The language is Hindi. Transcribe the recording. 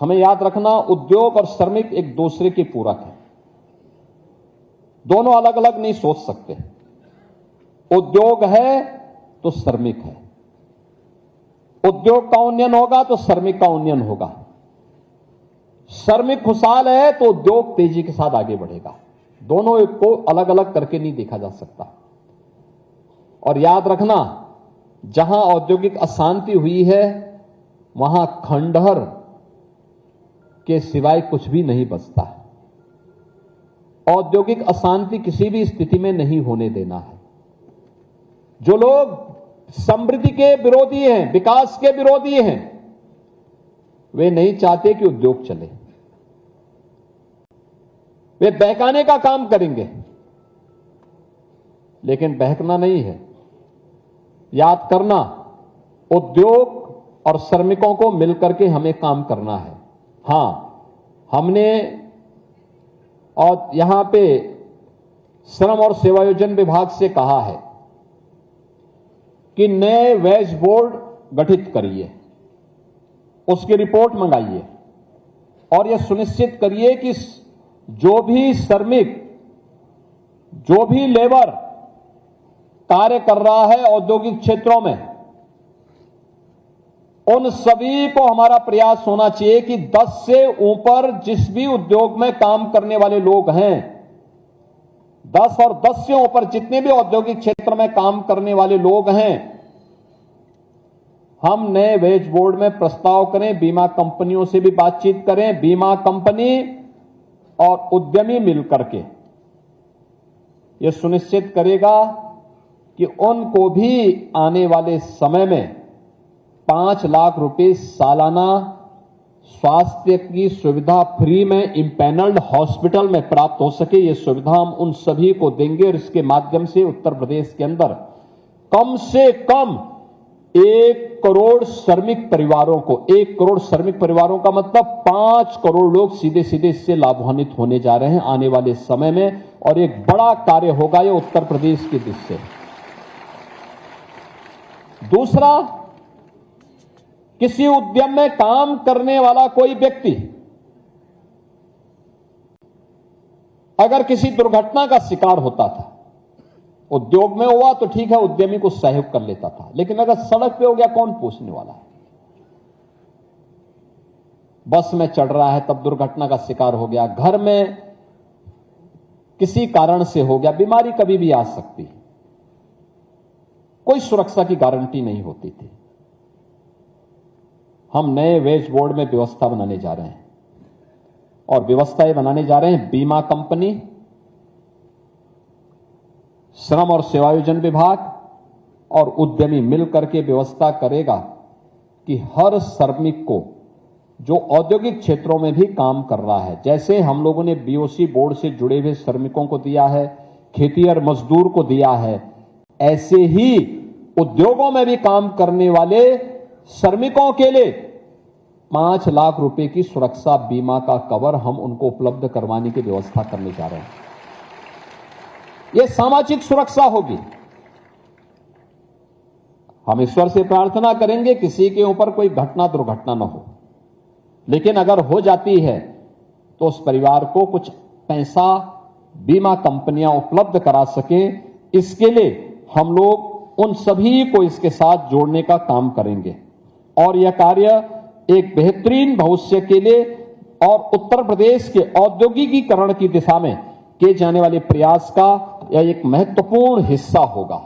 हमें याद रखना, उद्योग और श्रमिक एक दूसरे के पूरक हैं। दोनों अलग अलग नहीं सोच सकते। उद्योग है तो श्रमिक है, उद्योग का उन्नयन होगा तो श्रमिक का उन्नयन होगा। श्रमिक खुशहाल है तो उद्योग तेजी के साथ आगे बढ़ेगा। दोनों को अलग अलग करके नहीं देखा जा सकता। और याद रखना, जहां औद्योगिक अशांति हुई है वहां खंडहर के सिवाय कुछ भी नहीं बचता है। औद्योगिक अशांति किसी भी स्थिति में नहीं होने देना है। जो लोग समृद्धि के विरोधी हैं, विकास के विरोधी हैं, वे नहीं चाहते कि उद्योग चले। वे बहकाने का काम करेंगे, लेकिन बहकना नहीं है। याद करना, उद्योग और श्रमिकों को मिलकर के हमें काम करना है। हां, हमने और यहां पे श्रम और सेवायोजन विभाग से कहा है कि नए वेज बोर्ड गठित करिए, उसकी रिपोर्ट मंगाइए और यह सुनिश्चित करिए कि जो भी श्रमिक, जो भी लेबर कार्य कर रहा है औद्योगिक क्षेत्रों में, उन सभी को हमारा प्रयास होना चाहिए कि 10 से ऊपर जिस भी उद्योग में काम करने वाले लोग हैं, 10 और 10 से ऊपर जितने भी औद्योगिक क्षेत्र में काम करने वाले लोग हैं, हम नए वेज बोर्ड में प्रस्ताव करें। बीमा कंपनियों से भी बातचीत करें। बीमा कंपनी और उद्यमी मिलकर के यह सुनिश्चित करेगा कि उनको भी आने वाले समय में 5 लाख रुपए सालाना स्वास्थ्य की सुविधा फ्री में इम्पैनल्ड हॉस्पिटल में प्राप्त हो सके। ये सुविधा हम उन सभी को देंगे और इसके माध्यम से उत्तर प्रदेश के अंदर कम से कम 1 करोड़ श्रमिक परिवारों को, 1 करोड़ श्रमिक परिवारों का मतलब 5 करोड़ लोग सीधे सीधे इससे लाभान्वित होने जा रहे हैं आने वाले समय में। और एक बड़ा कार्य होगा ये उत्तर प्रदेश की दृष्टि से। दूसरा, किसी उद्यम में काम करने वाला कोई व्यक्ति अगर किसी दुर्घटना का शिकार होता था, उद्योग में हुआ तो ठीक है, उद्यमी को सहयोग कर लेता था, लेकिन अगर सड़क पे हो गया, कौन पूछने वाला है? बस में चढ़ रहा है तब दुर्घटना का शिकार हो गया, घर में किसी कारण से हो गया, बीमारी कभी भी आ सकती है, कोई सुरक्षा की गारंटी नहीं होती थी। हम नए वेज बोर्ड में व्यवस्था बनाने जा रहे हैं और व्यवस्था ये बनाने जा रहे हैं, बीमा कंपनी, श्रम और सेवायोजन विभाग और उद्यमी मिलकर के व्यवस्था करेगा कि हर श्रमिक को जो औद्योगिक क्षेत्रों में भी काम कर रहा है, जैसे हम लोगों ने बीओसी बोर्ड से जुड़े हुए श्रमिकों को दिया है, खेतिहर मजदूर को दिया है, ऐसे ही उद्योगों में भी काम करने वाले श्रमिकों के लिए 5 लाख रुपए की सुरक्षा बीमा का कवर हम उनको उपलब्ध करवाने की व्यवस्था करने जा रहे हैं। यह सामाजिक सुरक्षा होगी। हम ईश्वर से प्रार्थना करेंगे किसी के ऊपर कोई घटना दुर्घटना न हो, लेकिन अगर हो जाती है तो उस परिवार को कुछ पैसा बीमा कंपनियां उपलब्ध करा सकें। इसके लिए हम लोग उन सभी को इसके साथ जोड़ने का काम करेंगे और यह कार्य एक बेहतरीन भविष्य के लिए और उत्तर प्रदेश के औद्योगिकीकरण की दिशा में किए जाने वाले प्रयास का यह एक महत्वपूर्ण हिस्सा होगा।